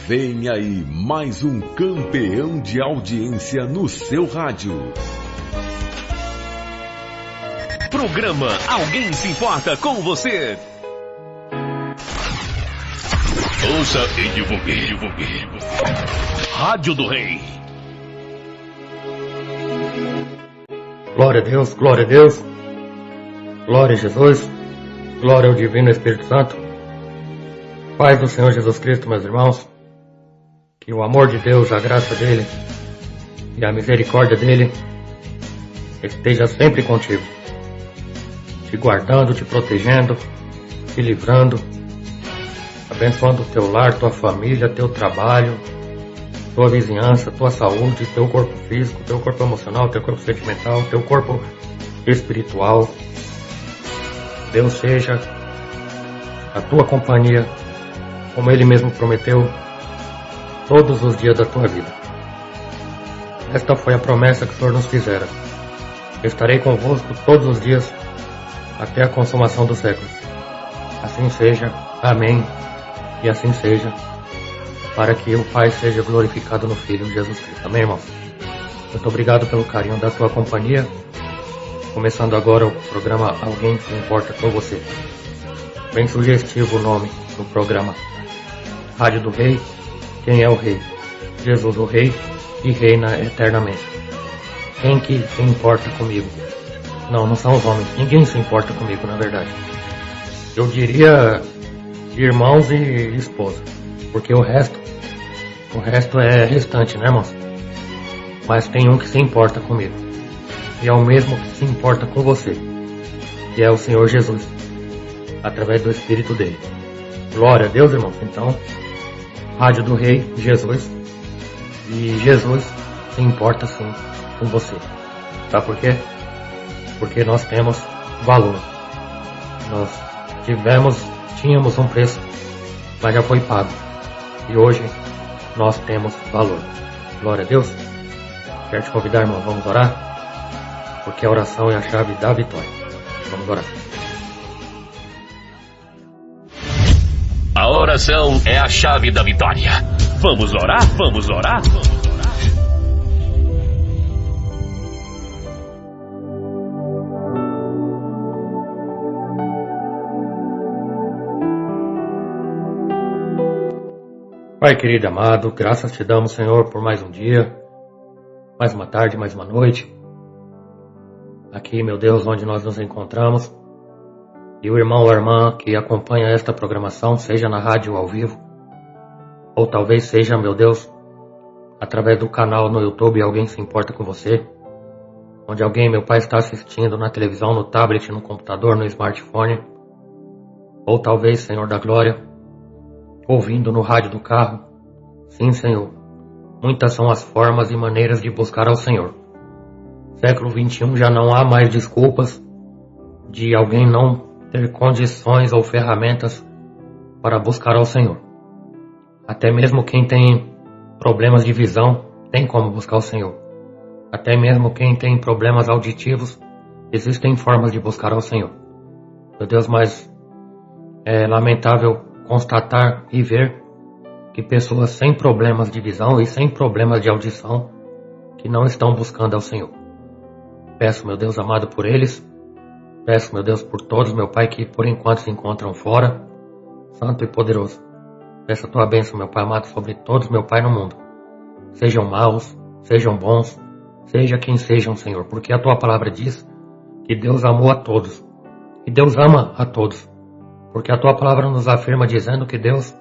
Vem aí mais um campeão de audiência no seu rádio. Programa Alguém Se Importa com Você. Ouça e divulgue. Rádio do Rei. Glória a Deus, glória a Deus. Glória a Jesus. Glória ao Divino Espírito Santo. Paz do Senhor Jesus Cristo, meus irmãos. Que o amor de Deus, a graça dele e a misericórdia dele esteja sempre contigo, te guardando, te protegendo, te livrando, abençoando o teu lar, tua família, teu trabalho, tua vizinhança, tua saúde, teu corpo físico, teu corpo emocional, teu corpo sentimental, teu corpo espiritual. Deus seja a tua companhia, como Ele mesmo prometeu, todos os dias da tua vida. Esta foi a promessa que o Senhor nos fizera. Eu estarei convosco todos os dias até a consumação dos séculos. Assim seja, amém, e assim seja, para que o Pai seja glorificado no Filho Jesus Cristo. Amém, irmãos? Muito obrigado pelo carinho da tua companhia. Começando agora o programa Alguém Se Importa com Você. Bem sugestivo o nome do programa. Rádio do Rei. Quem é o Rei? Jesus o Rei e reina eternamente. Quem que se importa comigo? Não são os homens. Ninguém se importa comigo, na verdade. Eu diria irmãos e esposa. Porque o resto é restante, né, irmãos? Mas tem um que se importa comigo. E é o mesmo que se importa com você. Que é o Senhor Jesus. Através do Espírito dele. Glória a Deus, irmãos. Então, Rádio do Rei, Jesus. E Jesus se importa sim com você. Sabe por quê? Porque nós temos valor. Nós tínhamos um preço, mas já foi pago. E hoje nós temos valor. Glória a Deus. Quero te convidar, irmão, vamos orar? Porque a oração é a chave da vitória. Vamos orar. A oração é a chave da vitória. Vamos orar? Vamos orar? Pai querido e amado, graças te damos, Senhor, por mais um dia, mais uma tarde, mais uma noite. Aqui, meu Deus, onde nós nos encontramos. E o irmão ou a irmã que acompanha esta programação, seja na rádio ao vivo, ou talvez seja, meu Deus, através do canal no YouTube, Alguém Se Importa com Você, onde alguém, meu Pai, está assistindo na televisão, no tablet, no computador, no smartphone, ou talvez, Senhor da Glória, ouvindo no rádio do carro. Sim, Senhor, muitas são as formas e maneiras de buscar ao Senhor. Século 21 já não há mais desculpas de alguém não ter condições ou ferramentas para buscar ao Senhor. Até mesmo quem tem problemas de visão tem como buscar o Senhor. Até mesmo quem tem problemas auditivos, existem formas de buscar ao Senhor. Meu Deus, mas é lamentável constatar e ver que pessoas sem problemas de visão e sem problemas de audição que não estão buscando ao Senhor. Peço, meu Deus amado, por eles. Peço, meu Deus, por todos, meu Pai, que por enquanto se encontram fora, santo e poderoso. Peço a tua bênção, meu Pai amado, sobre todos, meu Pai, no mundo. Sejam maus, sejam bons, seja quem sejam, Senhor, porque a tua palavra diz que Deus amou a todos. E Deus ama a todos. Porque a tua palavra nos afirma dizendo que Deus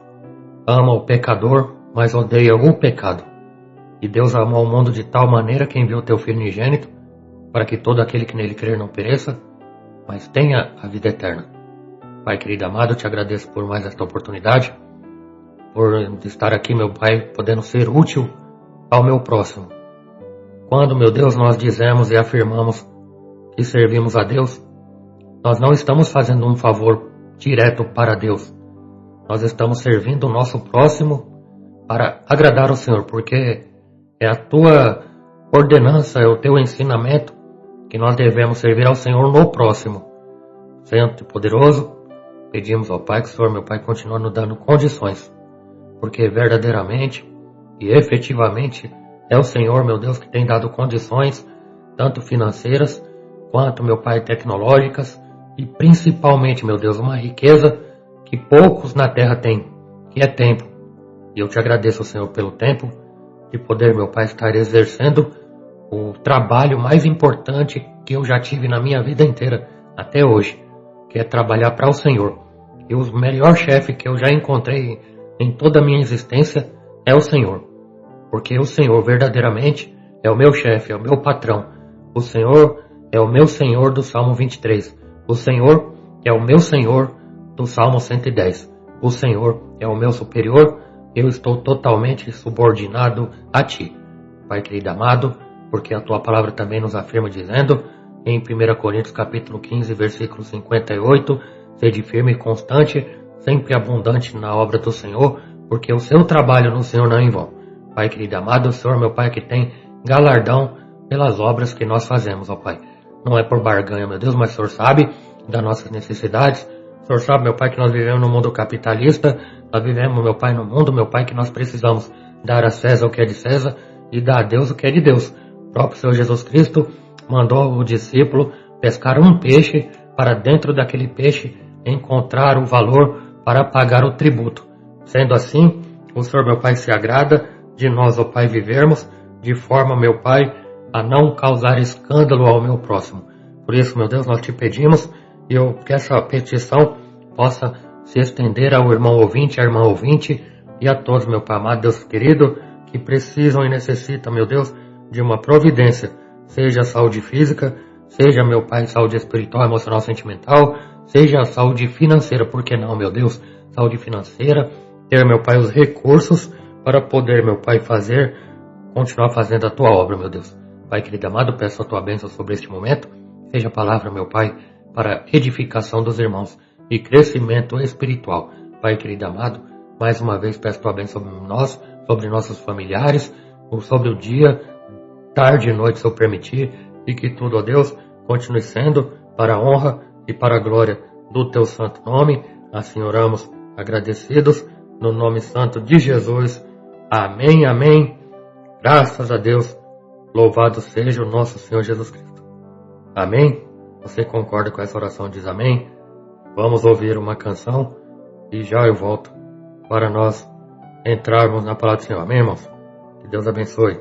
ama o pecador, mas odeia o pecado. E Deus amou o mundo de tal maneira que enviou teu Filho unigênito, para que todo aquele que nele crer não pereça, mas tenha a vida eterna. Pai querido amado, eu te agradeço por mais esta oportunidade, por estar aqui, meu Pai, podendo ser útil ao meu próximo. Quando, meu Deus, nós dizemos e afirmamos que servimos a Deus, nós não estamos fazendo um favor direto para Deus. Nós estamos servindo o nosso próximo para agradar o Senhor, porque é a tua ordenança, é o teu ensinamento que nós devemos servir ao Senhor no próximo. Santo e poderoso, pedimos ao Pai que o Senhor, meu Pai, continue nos dando condições porque verdadeiramente e efetivamente é o Senhor, meu Deus, que tem dado condições, tanto financeiras, quanto, meu Pai, tecnológicas, e principalmente, meu Deus, uma riqueza que poucos na terra têm, que é tempo. E eu te agradeço, Senhor, pelo tempo de poder, meu Pai, estar exercendo o trabalho mais importante que eu já tive na minha vida inteira, até hoje, que é trabalhar para o Senhor. E o melhor chefe que eu já encontrei em toda a minha existência é o Senhor. Porque o Senhor verdadeiramente é o meu chefe, é o meu patrão. O Senhor é o meu Senhor do Salmo 23. O Senhor é o meu Senhor do Salmo 110. O Senhor é o meu superior. Eu estou totalmente subordinado a Ti. Pai querido amado, porque a Tua palavra também nos afirma dizendo, em 1 Coríntios capítulo 15, versículo 58, sede firme e constante, sempre abundante na obra do Senhor, porque o seu trabalho no Senhor não é em vão. Pai querido amado, o Senhor, meu Pai, que tem galardão pelas obras que nós fazemos, ó Pai. Não é por barganha, meu Deus, mas o Senhor sabe das nossas necessidades. O Senhor sabe, meu Pai, que nós vivemos no mundo capitalista. Nós vivemos, meu Pai, no mundo, meu Pai, que nós precisamos dar a César o que é de César e dar a Deus o que é de Deus. O próprio Senhor Jesus Cristo mandou o discípulo pescar um peixe para dentro daquele peixe encontrar o valor para pagar o tributo. Sendo assim, o Senhor, meu Pai, se agrada de nós, ó Pai, vivermos de forma, meu Pai, a não causar escândalo ao meu próximo. Por isso, meu Deus, nós te pedimos e que essa petição possa se estender ao irmão ouvinte, à irmã ouvinte e a todos, meu Pai amado, Deus querido, que precisam e necessitam, meu Deus, de uma providência, seja saúde física, seja, meu Pai, saúde espiritual, emocional, sentimental, seja saúde financeira, por que não, meu Deus, saúde financeira, ter, meu Pai, os recursos para poder, meu Pai, continuar fazendo a Tua obra, meu Deus. Pai querido amado, peço a Tua bênção sobre este momento, seja a palavra, meu Pai, para edificação dos irmãos e crescimento espiritual. Pai querido amado, mais uma vez peço Tua bênção sobre nós, sobre nossos familiares, sobre o dia, tarde e noite, se eu permitir, e que tudo, ó Deus, continue sendo para a honra e para a glória do Teu santo nome. Assim oramos agradecidos, no nome santo de Jesus. Amém, amém. Graças a Deus. Louvado seja o nosso Senhor Jesus Cristo. Amém? Você concorda com essa oração? Diz amém? Vamos ouvir uma canção e já eu volto para nós entrarmos na palavra do Senhor. Amém, irmãos? Que Deus abençoe.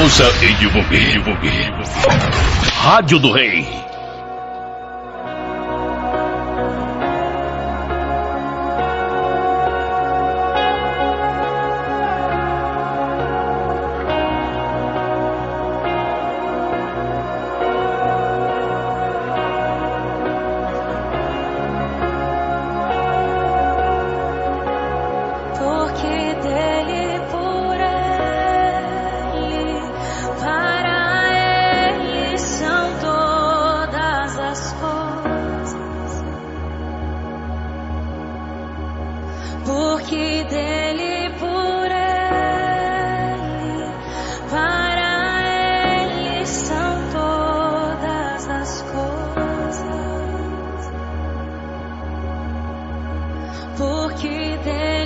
Ouça e divulgue. Rádio do Rei. Porque dele, por ele, para ele são todas as coisas. Porque dele, por ele, para ele são todas as coisas. Porque dele,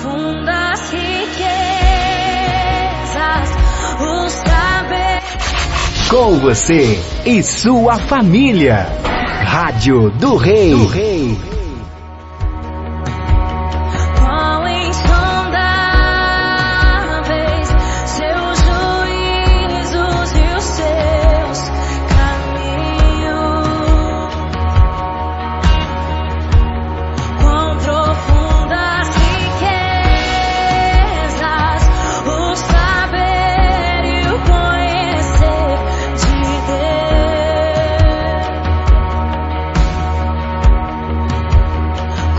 profundas riquezas, o saber. Com você e sua família. Rádio do Rei. Quão insondáveis seus juízos e os seus caminhos. Quão profundas riquezas, o saber e o conhecer de Deus.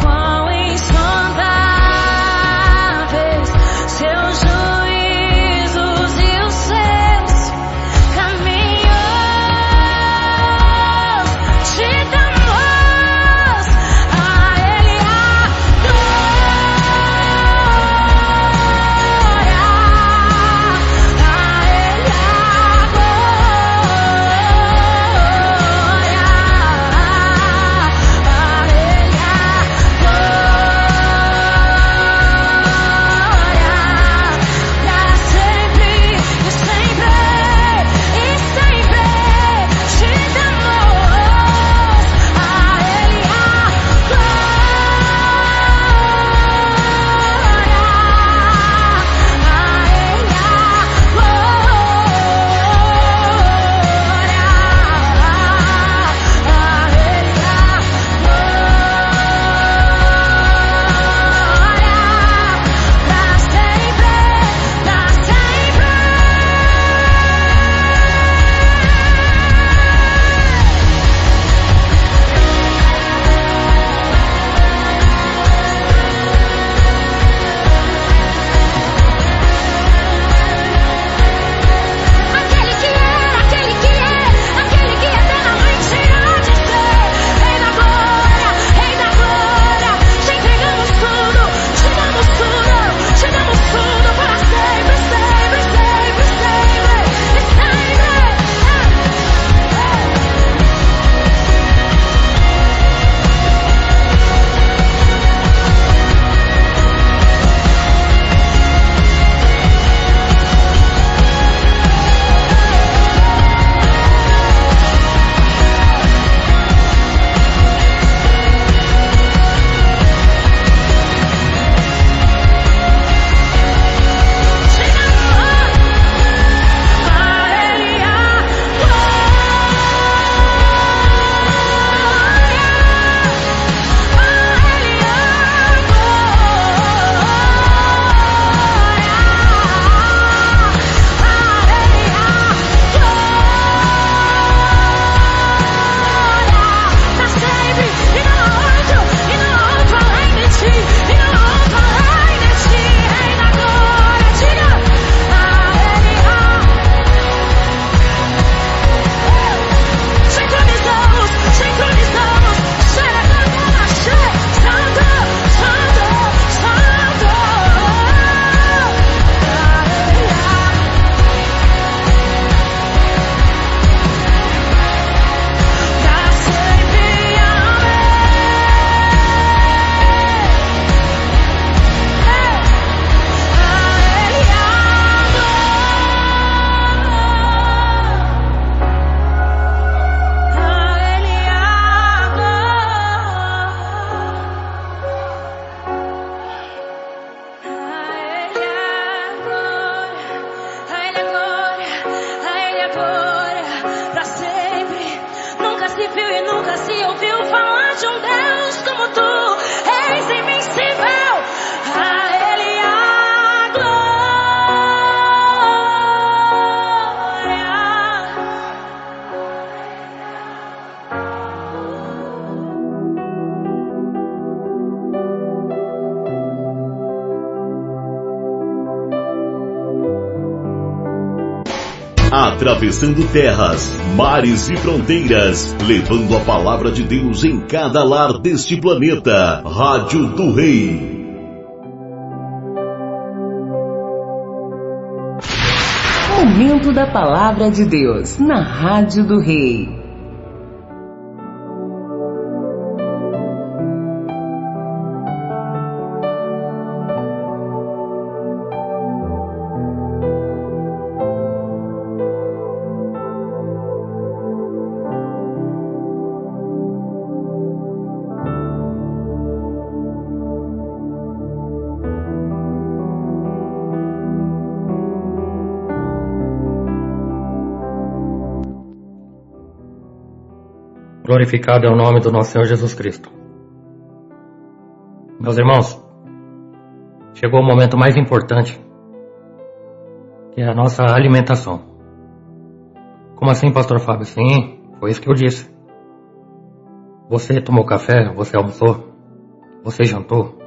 Quão insondáveis seus juízos e os seus caminhos. Te damos a Ele a glória, a Ele a pra sempre e sempre e sempre te damos a Ele a aquele que eternamente há de ser, Rei da glória, te entregamos tudo, te damos tudo para sempre, sempre, sempre, sempre, e sempre. Pra sempre, nunca se viu e nunca se ouviu falar de um Deus como tu, és invencível. A Ele a Atravessando terras, mares e fronteiras, levando a palavra de Deus em cada lar deste planeta. Rádio do Rei. Momento da Palavra de Deus na Rádio do Rei. Glorificado é o nome do nosso Senhor Jesus Cristo. Meus irmãos, chegou o momento mais importante, que é a nossa alimentação. Como assim, pastor Fábio? Sim, foi isso que eu disse. Você tomou café, você almoçou, você jantou.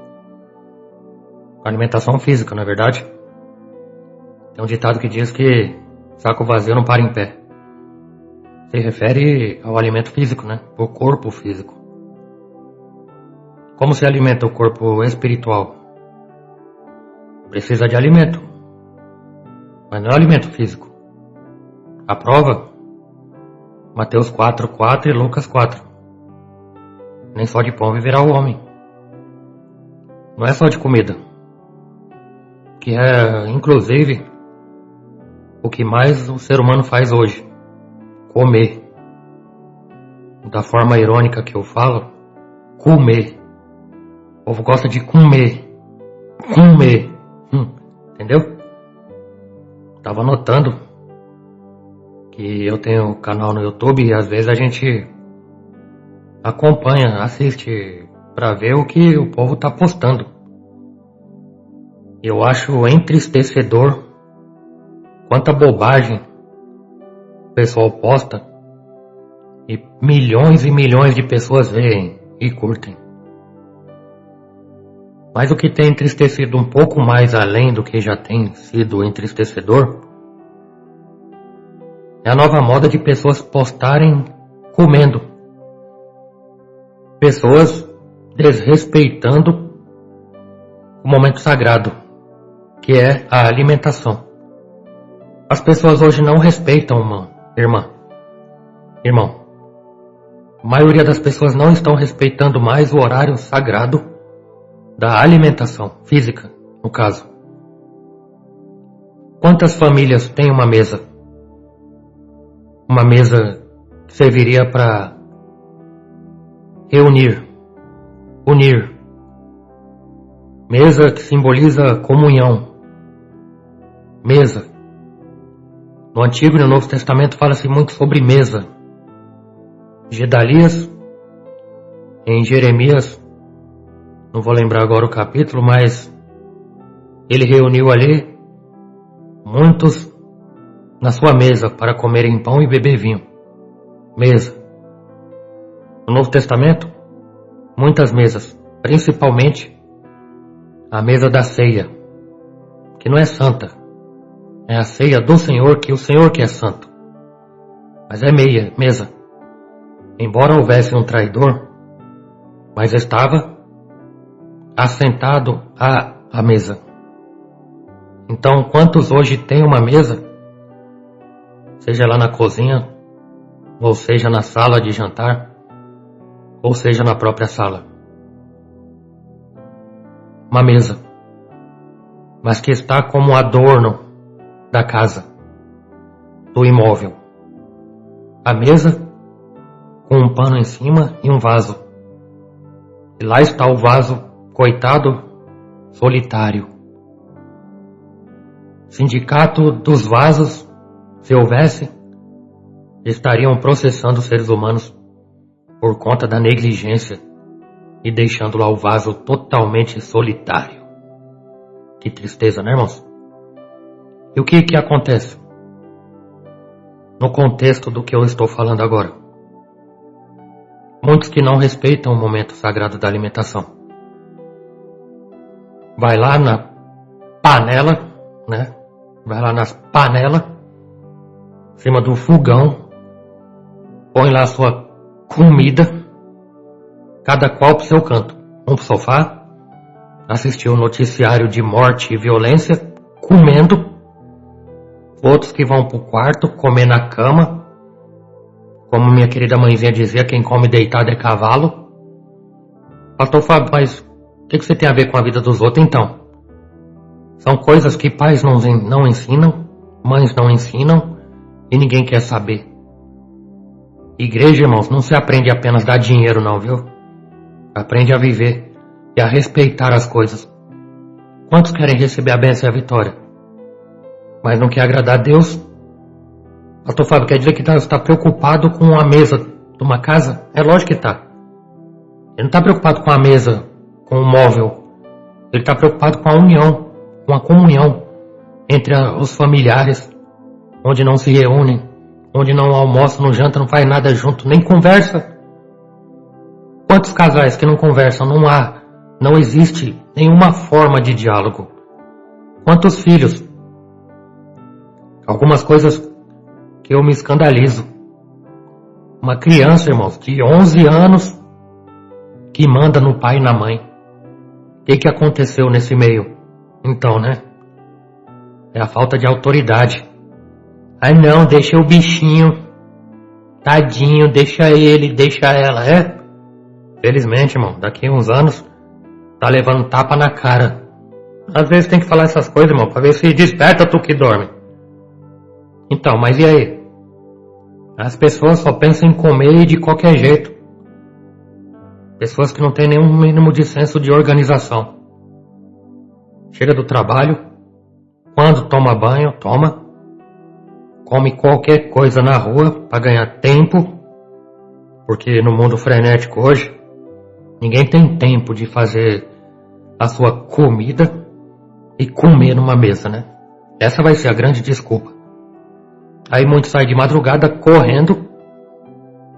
Alimentação física, não é verdade? Tem um ditado que diz que saco vazio não para em pé. Se refere ao alimento físico, né? O corpo físico. Como se alimenta o corpo espiritual? Precisa de alimento. Mas não é alimento físico. A prova? Mateus 4:4 e Lucas 4. Nem só de pão viverá o homem. Não é só de comida. Que é, inclusive, o que mais o ser humano faz hoje. Comer. Da forma irônica que eu falo, comer. O povo gosta de comer. Comer. Entendeu? Tava notando que eu tenho um canal no YouTube e às vezes a gente acompanha, assiste pra ver o que o povo tá postando. Eu acho entristecedor quanta bobagem o pessoal posta e milhões de pessoas veem e curtem. Mas o que tem entristecido um pouco mais além do que já tem sido entristecedor é a nova moda de pessoas postarem comendo. Pessoas desrespeitando o momento sagrado, que é a alimentação. As pessoas hoje não respeitam irmão. A maioria das pessoas não estão respeitando mais o horário sagrado da alimentação física, no caso. Quantas famílias têm uma mesa? Uma mesa que serviria para reunir, unir. Mesa que simboliza comunhão. Mesa. No Antigo e no Novo Testamento fala-se muito sobre mesa. Gedalias, em Jeremias, não vou lembrar agora o capítulo, mas ele reuniu ali muitos na sua mesa para comerem pão e beber vinho. Mesa. No Novo Testamento, muitas mesas, principalmente a mesa da ceia, que não é santa. É a ceia do Senhor, que o Senhor que é santo. Mas é mesa. Embora houvesse um traidor, mas estava assentado à mesa. Então, quantos hoje têm uma mesa, seja lá na cozinha, ou seja na sala de jantar, ou seja na própria sala? Uma mesa, mas que está como adorno da casa, do imóvel. A mesa com um pano em cima e um vaso. E lá está o vaso, coitado, solitário. Sindicato dos vasos, se houvesse, estariam processando os seres humanos por conta da negligência e deixando lá o vaso totalmente solitário. Que tristeza, né, irmãos? E o que acontece no contexto do que eu estou falando agora? Muitos que não respeitam o momento sagrado da alimentação. Vai lá na panela, né? Vai lá nas panelas, em cima do fogão, põe lá a sua comida, cada qual pro seu canto. Um pro sofá, assistir um noticiário de morte e violência, comendo. Outros que vão pro quarto, comer na cama. Como minha querida mãezinha dizia, quem come deitado é cavalo. Pastor Fábio, mas o que você tem a ver com a vida dos outros então? São coisas que pais não ensinam, mães não ensinam e ninguém quer saber. Igreja, irmãos, não se aprende apenas a dar dinheiro não, viu? Aprende a viver e a respeitar as coisas. Quantos querem receber a bênção e a vitória, mas não quer agradar a Deus? Pastor Fábio, quer dizer que você está preocupado com a mesa de uma casa? É lógico que tá. Ele não tá preocupado com a mesa, com o móvel. Ele tá preocupado com a união, com a comunhão entre os familiares, onde não se reúnem, onde não almoçam, não jantam, não faz nada junto, nem conversa. Quantos casais que não conversam? Não existe nenhuma forma de diálogo. Quantos filhos? Algumas coisas que eu me escandalizo. Uma criança, irmãos, de 11 anos que manda no pai e na mãe. O que aconteceu nesse meio? Então, né? É a falta de autoridade. Ah não, deixa o bichinho. Tadinho, deixa ele, deixa ela, é? Felizmente, irmão, daqui a uns anos tá levando tapa na cara. Às vezes tem que falar essas coisas, irmão, pra ver se desperta tu que dorme. Então, mas e aí? As pessoas só pensam em comer e de qualquer jeito. Pessoas que não têm nenhum mínimo de senso de organização. Chega do trabalho, quando toma banho, toma. Come qualquer coisa na rua para ganhar tempo. Porque no mundo frenético hoje, ninguém tem tempo de fazer a sua comida e comer numa mesa, né? Essa vai ser a grande desculpa. Aí muitos saem de madrugada correndo,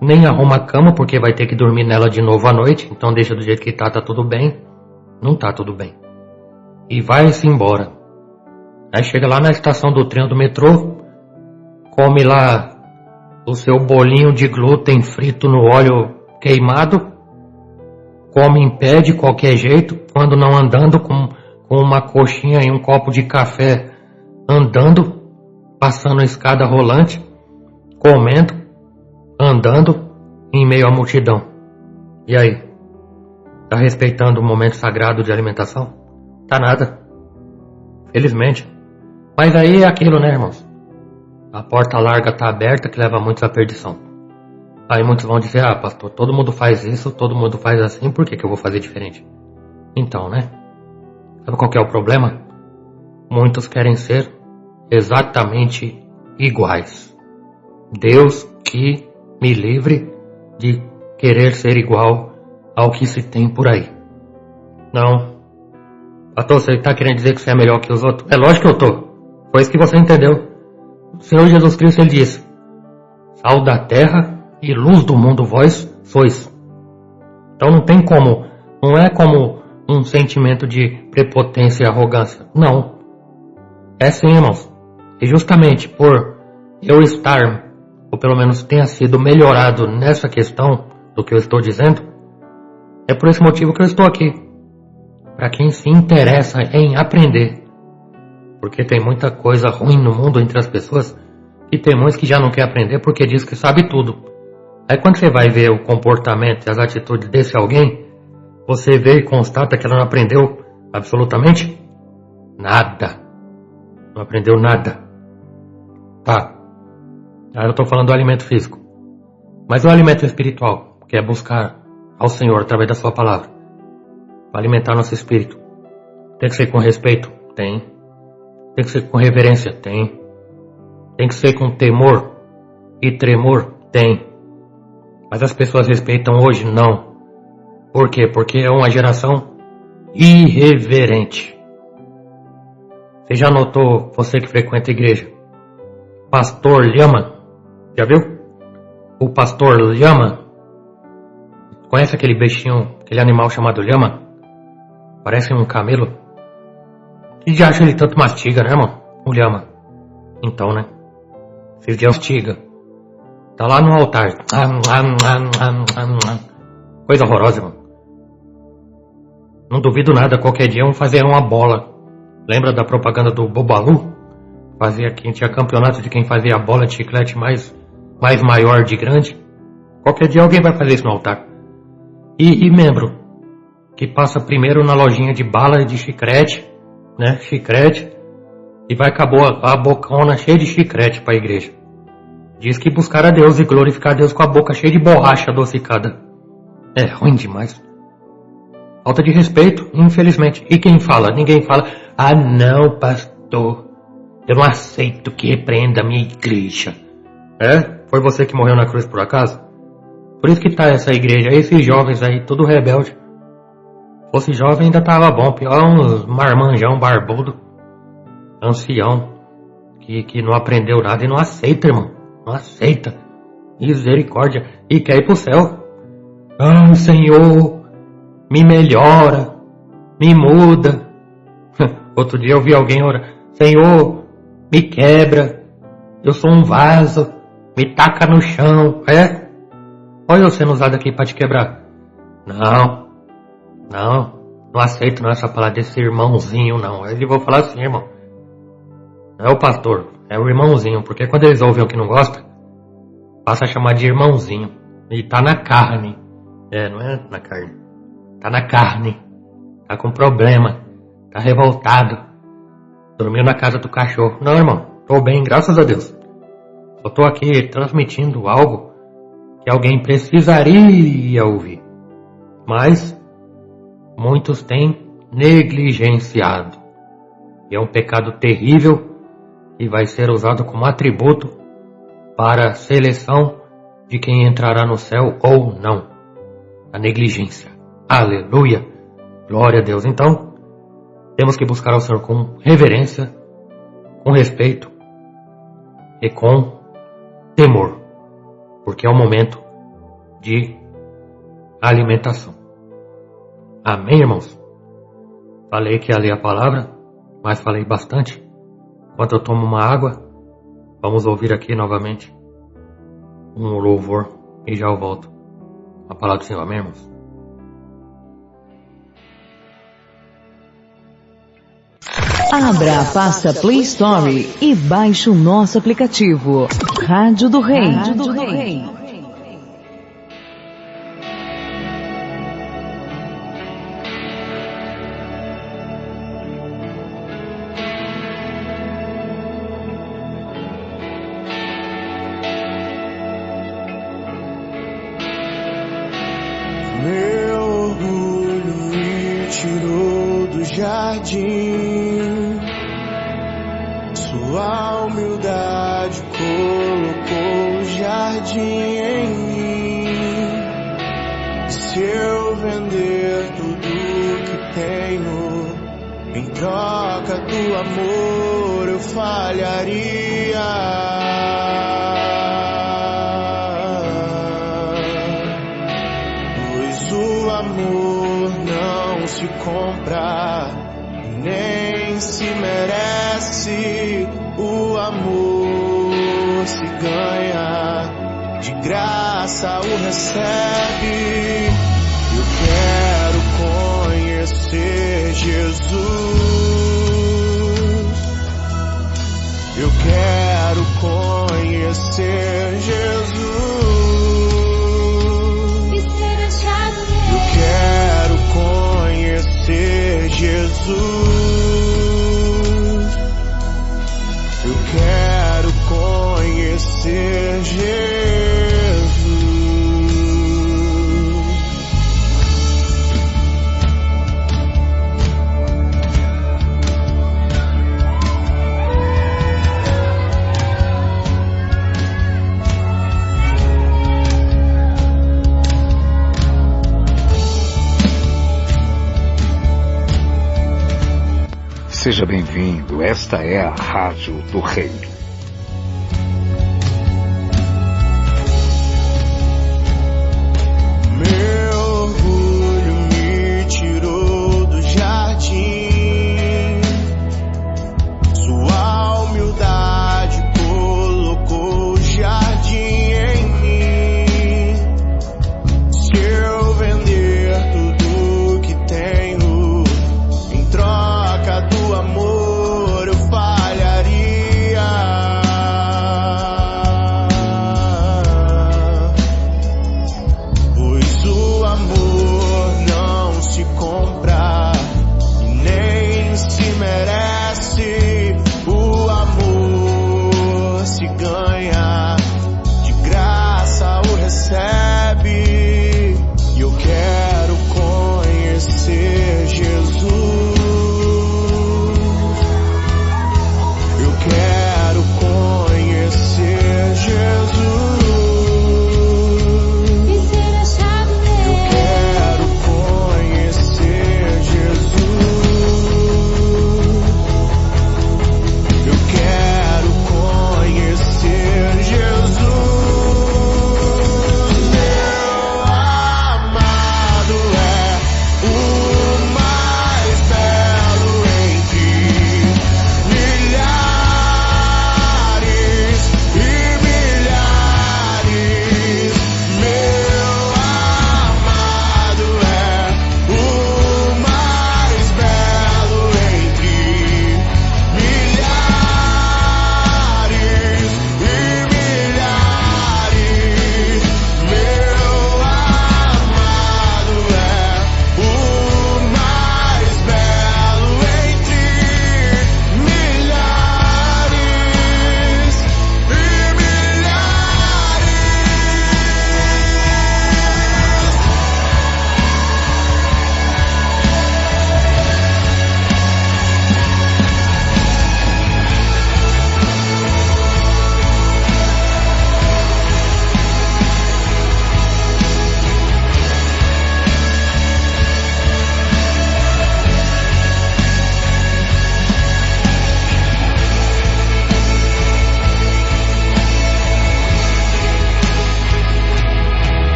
nem arruma a cama porque vai ter que dormir nela de novo à noite, então deixa do jeito que tá tudo bem. Não tá tudo bem. E vai-se embora. Aí chega lá na estação do trem do metrô, come lá o seu bolinho de glúten frito no óleo queimado, come em pé de qualquer jeito, quando não andando com uma coxinha e um copo de café andando, passando a escada rolante, comendo, andando em meio à multidão. E aí? Tá respeitando o momento sagrado de alimentação? Tá nada. Felizmente. Mas aí é aquilo, né, irmãos? A porta larga tá aberta que leva muitos à perdição. Aí muitos vão dizer, pastor, todo mundo faz isso, todo mundo faz assim, por que eu vou fazer diferente? Então, né? Sabe qual que é o problema? Muitos querem ser exatamente iguais. Deus que me livre de querer ser igual ao que se tem por aí. Não. Pastor, você está querendo dizer que você é melhor que os outros? É lógico que eu tô. Foi isso que você entendeu. O Senhor Jesus Cristo, ele disse: sal da terra e luz do mundo vós sois. Então não tem como, não é como um sentimento de prepotência e arrogância. Não. É sim, irmãos. E justamente por eu estar, ou pelo menos tenha sido melhorado nessa questão do que eu estou dizendo, é por esse motivo que eu estou aqui. Para quem se interessa em aprender. Porque tem muita coisa ruim no mundo entre as pessoas, e tem muitos que já não quer aprender porque diz que sabe tudo. Aí quando você vai ver o comportamento e as atitudes desse alguém, você vê e constata que ela não aprendeu absolutamente nada. Não aprendeu nada. Tá. Aí eu estou falando do alimento físico. Mas o alimento espiritual, que é buscar ao Senhor através da sua palavra, para alimentar nosso espírito, tem que ser com respeito? Tem. Tem que ser com reverência? Tem. Tem que ser com temor e tremor? Tem. Mas as pessoas respeitam hoje? Não. Por quê? Porque é uma geração irreverente. Você já notou, você que frequenta a igreja, pastor lhama? Já viu? O pastor lhama. Conhece aquele bichinho, aquele animal chamado lhama? Parece um camelo. E já acha ele tanto mastiga, né, irmão? O lhama. Então, né? Esses dias mastiga. Tá lá no altar. Coisa horrorosa, irmão. Não duvido nada, qualquer dia vamos fazer uma bola. Lembra da propaganda do Bobalu? Fazia quem tinha campeonato de quem fazia a bola de chiclete mais maior de grande. Qualquer dia alguém vai fazer isso no altar. E membro que passa primeiro na lojinha de bala de chiclete, né? Chiclete. E vai com a bocona cheia de chiclete para a igreja. Diz que buscar a Deus e glorificar a Deus com a boca cheia de borracha adocicada. É ruim demais. Falta de respeito, infelizmente. E quem fala? Ninguém fala. Ah não, pastor, eu não aceito que repreenda a minha igreja. É? Foi você que morreu na cruz por acaso? Por isso que tá essa igreja, esses jovens aí, tudo rebelde. Se fosse jovem ainda tava bom, pior uns marmanjão barbudo, ancião, que não aprendeu nada e não aceita, irmão. Não aceita. Misericórdia. E quer ir pro céu. Ai, Senhor, me melhora, me muda. Outro dia eu vi alguém orar: Senhor, me quebra, eu sou um vaso, me taca no chão. Olha eu sendo usado aqui pra te quebrar. Não aceito não essa palavra desse irmãozinho não. Eu vou falar assim, irmão, não é o pastor, é o irmãozinho, porque quando eles ouvem o que não gosta, passa a chamar de irmãozinho. E tá na carne. Não é na carne, tá na carne, tá com problema, tá revoltado, dormiu na casa do cachorro. Não, irmão, tô bem, graças a Deus. Só tô aqui transmitindo algo que alguém precisaria ouvir, mas muitos têm negligenciado. E é um pecado terrível e vai ser usado como atributo para a seleção de quem entrará no céu ou não. A negligência. Aleluia. Glória a Deus. Então, temos que buscar ao Senhor com reverência, com respeito e com temor, porque é um momento de alimentação. Amém, irmãos? Falei que ia ler a palavra, mas falei bastante. Enquanto eu tomo uma água, vamos ouvir aqui novamente um louvor e já eu volto. A palavra do Senhor, amém, irmãos? Abra a pasta Play Store e baixe o nosso aplicativo. Rádio do Rei. Rádio do Rei. Meu orgulho me tirou do jardim, sua humildade colocou o jardim em mim. Se eu vender tudo que tenho em troca do amor, eu falharia. O amor não se compra, nem se merece. O amor se ganha, de graça o recebe. Eu quero conhecer Jesus. Eu quero conhecer Jesus. Quero conhecer Jesus. Eu quero conhecer Jesus. Seja bem-vindo, esta é a Rádio do Rei. Meu orgulho me tirou do jardim, sua humildade colocou o jardim em mim. Se eu vender tudo que tenho em troca do amor, eu falharia.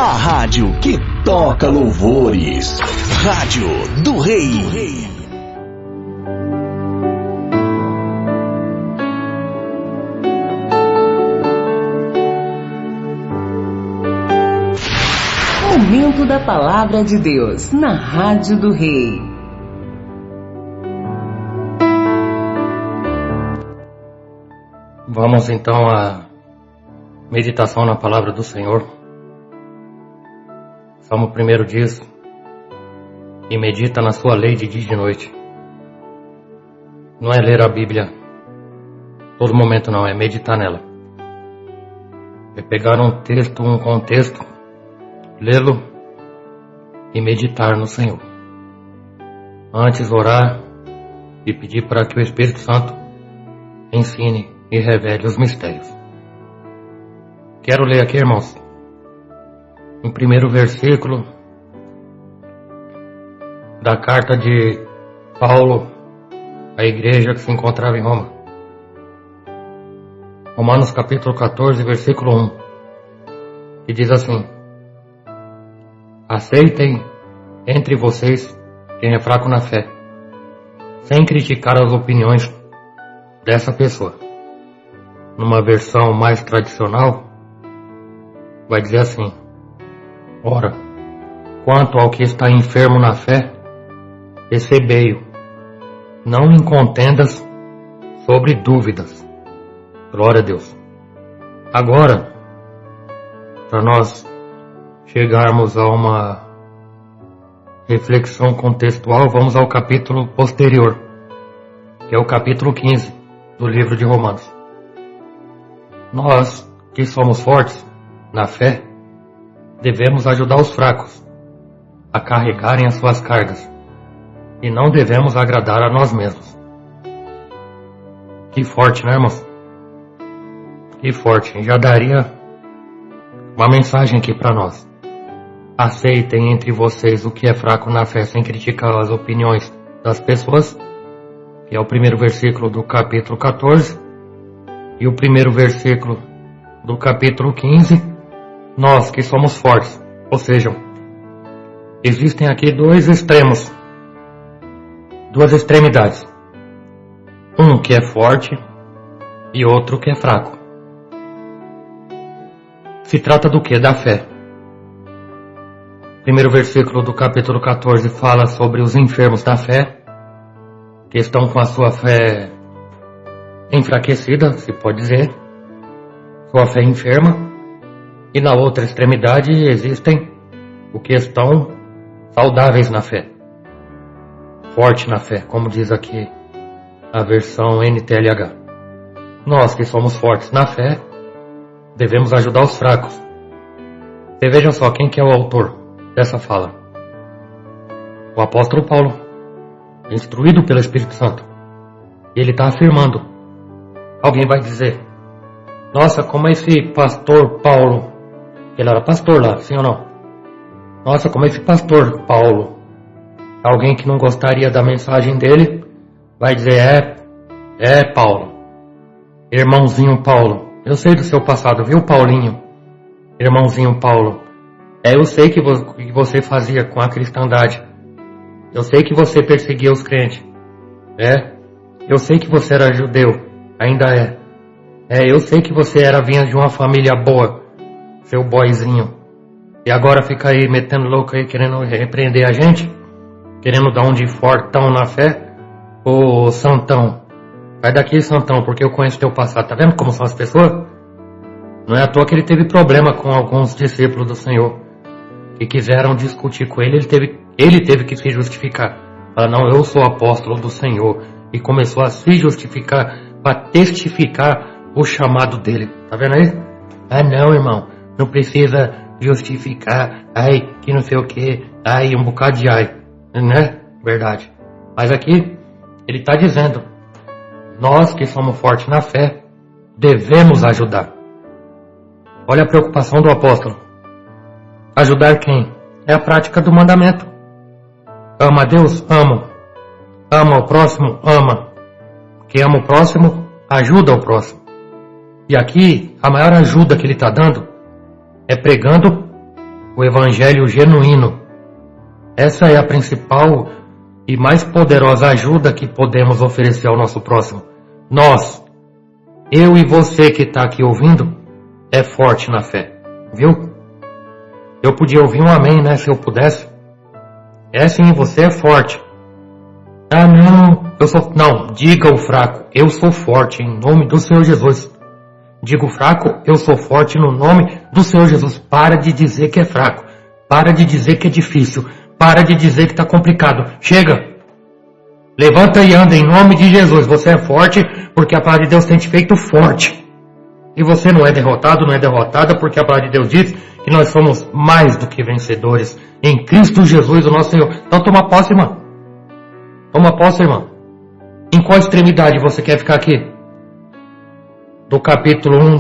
A rádio que toca louvores. Rádio do Rei. Momento da Palavra de Deus na Rádio do Rei. Vamos então à meditação na Palavra do Senhor. Salmo 1 diz: e medita na sua lei de dia e de noite. Não é ler a Bíblia todo momento, não, é meditar nela. É pegar um texto, um contexto, lê-lo e meditar no Senhor. Antes orar e pedir para que o Espírito Santo ensine e revele os mistérios. Quero ler aqui, irmãos, em primeiro versículo da carta de Paulo à igreja que se encontrava em Roma. Romanos capítulo 14, versículo 1, que diz assim: aceitem entre vocês quem é fraco na fé, sem criticar as opiniões dessa pessoa. Numa versão mais tradicional, vai dizer assim: ora, quanto ao que está enfermo na fé, recebei-o, não em contendas sobre dúvidas. Glória a Deus. Agora, para nós chegarmos a uma reflexão contextual, vamos ao capítulo posterior, que é o capítulo 15 do livro de Romanos. Nós, que somos fortes na fé, devemos ajudar os fracos a carregarem as suas cargas e não devemos agradar a nós mesmos. Que forte, né, irmãos? Que forte. Já daria uma mensagem aqui para nós. Aceitem entre vocês o que é fraco na fé, sem criticar as opiniões das pessoas, que é o primeiro versículo do capítulo 14, e o primeiro versículo do capítulo 15, nós que somos fortes. Ou seja, existem aqui dois extremos, duas extremidades. Um que é forte e outro que é fraco. Se trata do que? Da fé. Primeiro versículo do capítulo 14 fala sobre os enfermos da fé, que estão com a sua fé enfraquecida, se pode dizer, sua fé enferma. E na outra extremidade existem os que estão saudáveis na fé, forte na fé, como diz aqui a versão NTLH. Nós que somos fortes na fé, devemos ajudar os fracos. Você veja só quem que é o autor dessa fala. O apóstolo Paulo, instruído pelo Espírito Santo. E ele está afirmando. Alguém vai dizer: nossa, como esse pastor Paulo, ele era pastor lá, sim ou não? Nossa, como esse pastor Paulo, alguém que não gostaria da mensagem dele, vai dizer: Paulo, irmãozinho Paulo, eu sei do seu passado, viu, Paulinho? Irmãozinho Paulo, eu sei que você fazia com a cristandade. Eu sei que você perseguia os crentes. Eu sei que você era judeu, ainda é. Eu sei que você vinha de uma família boa, seu boyzinho. E agora fica aí metendo louco aí, querendo repreender a gente, querendo dar um de fortão na fé. Ô santão, vai daqui, santão, porque eu conheço teu passado. Tá vendo como são as pessoas? Não é à toa que ele teve problema com alguns discípulos do Senhor que quiseram discutir com ele. Ele teve que se justificar. Fala: não, eu sou apóstolo do Senhor. E começou a se justificar para testificar o chamado dele. Tá vendo aí? Não, irmão, não precisa justificar. Que não sei o que. Um bocado de né? Verdade. Mas aqui ele está dizendo: nós que somos fortes na fé, devemos ajudar. Olha a preocupação do apóstolo. Ajudar quem? É a prática do mandamento. Ama a Deus? Amo. Ama o próximo? Ama. Quem ama o próximo, ajuda o próximo. E aqui, a maior ajuda que ele está dando é pregando o evangelho genuíno. Essa é a principal e mais poderosa ajuda que podemos oferecer ao nosso próximo. Nós, eu e você que está aqui ouvindo, é forte na fé, viu? Eu podia ouvir um amém, né, se eu pudesse. É sim, você é forte. Ah, não, não, diga o fraco, eu sou forte em nome do Senhor Jesus. Diga o fraco, eu sou forte no nome do Senhor Jesus. Para de dizer que é fraco, para de dizer que é difícil, para de dizer que está complicado. Chega, levanta e anda em nome de Jesus. Você é forte porque a palavra de Deus tem te feito forte. E você não é derrotado, não é derrotada, porque a palavra de Deus diz que nós somos mais do que vencedores em Cristo Jesus, o nosso Senhor. Então toma posse, irmão. Toma posse, irmão. Em qual extremidade você quer ficar aqui? Do capítulo 1,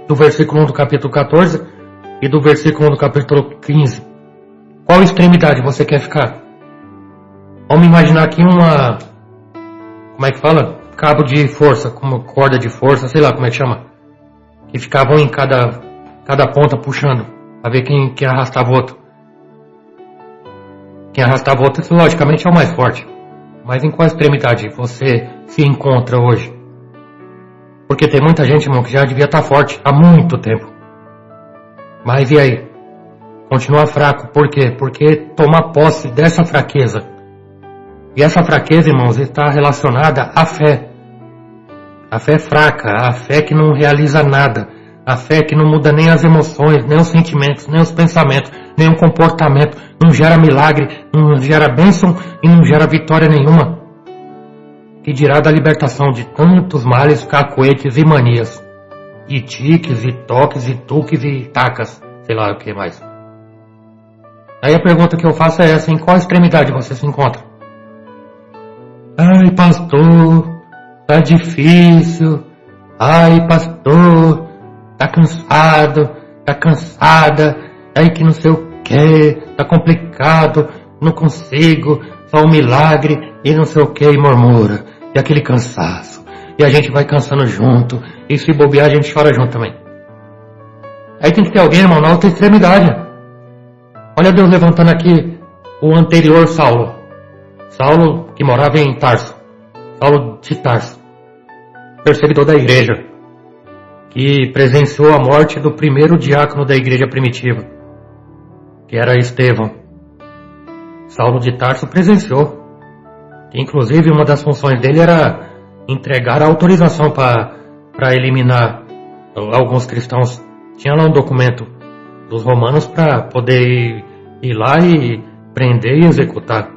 do versículo 1 do capítulo 14 e do versículo 1 do capítulo 15. Qual extremidade você quer ficar? Vamos imaginar aqui uma... Como é que fala? Cabo de força, como corda de força, sei lá como é que chama. Que ficavam em cada ponta puxando, para ver quem arrastava o outro. Quem arrastava o outro, logicamente, é o mais forte. Mas em qual extremidade você se encontra hoje? Porque tem muita gente, irmão, que já devia estar forte há muito tempo. Mas e aí? Continua fraco. Por quê? Porque toma posse dessa fraqueza. E essa fraqueza, irmãos, está relacionada à fé. A fé fraca, a fé que não realiza nada. A fé que não muda nem as emoções, nem os sentimentos, nem os pensamentos, nem o comportamento. Não gera milagre, não gera bênção e não gera vitória nenhuma. Que dirá da libertação de tantos males, cacoetes e manias. E tiques, e toques, e tuques, e tacas. Sei lá o que mais. Aí a pergunta que eu faço é essa: em qual extremidade você se encontra? Ai, pastor, tá difícil. Ai, pastor, tá cansado, tá cansada. Ai, que não sei o que, tá complicado, não consigo, só um milagre e não sei o que, e murmura. E aquele cansaço. E a gente vai cansando junto. E se bobear, a gente chora junto também. Aí tem que ter alguém, irmão, na outra extremidade. Olha Deus levantando aqui o anterior Saulo. Saulo que morava em Tarso. Saulo de Tarso. Perseguidor da igreja. Que presenciou a morte do primeiro diácono da igreja primitiva. Que era Estevão. Saulo de Tarso presenciou. Que inclusive uma das funções dele era entregar a autorização para eliminar alguns cristãos. Tinha lá um documento dos romanos para poder ir lá e prender e executar.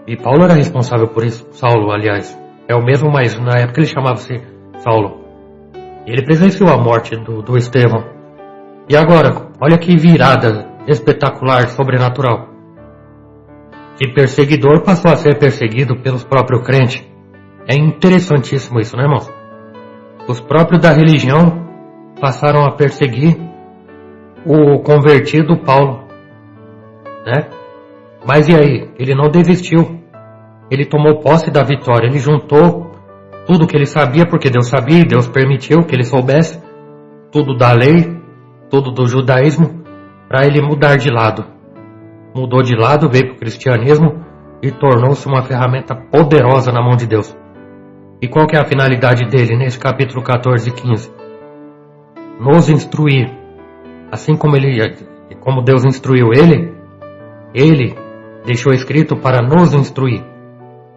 E Paulo era responsável por isso. Saulo, aliás. É o mesmo, mas na época ele chamava-se Saulo. E ele presenciou a morte do Estevão. E agora, olha que virada espetacular, sobrenatural. De perseguidor passou a ser perseguido pelos próprios crentes. É interessantíssimo isso, né, irmãos? Os próprios da religião passaram a perseguir o convertido Paulo, né? Mas e aí? Ele não desistiu. Ele tomou posse da vitória. Ele juntou tudo que ele sabia, porque Deus sabia e Deus permitiu que ele soubesse. Tudo da lei, tudo do judaísmo, para ele mudar de lado. Mudou de lado, veio para o cristianismo e tornou-se uma ferramenta poderosa na mão de Deus. E qual que é a finalidade dele nesse capítulo 14 e 15? Nos instruir. Assim como Deus instruiu ele deixou escrito para nos instruir,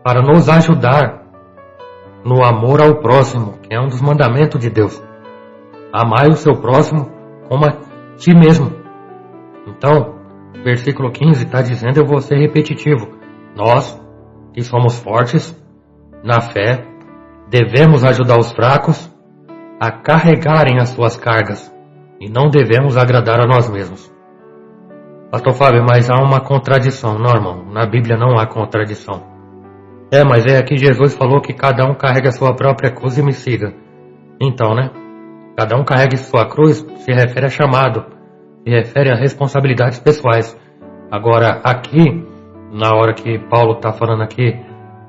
para nos ajudar no amor ao próximo, que é um dos mandamentos de Deus. Amai o seu próximo como a ti mesmo. Então, versículo 15 está dizendo, eu vou ser repetitivo. Nós, que somos fortes na fé, devemos ajudar os fracos a carregarem as suas cargas e não devemos agradar a nós mesmos. Pastor Fábio, mas há uma contradição. Não, irmão, na Bíblia não há contradição. Mas é que Jesus falou que cada um carrega a sua própria cruz e me siga. Então, né? Cada um carrega sua cruz, se refere a chamado, se refere a responsabilidades pessoais. Agora, aqui, na hora que Paulo está falando aqui,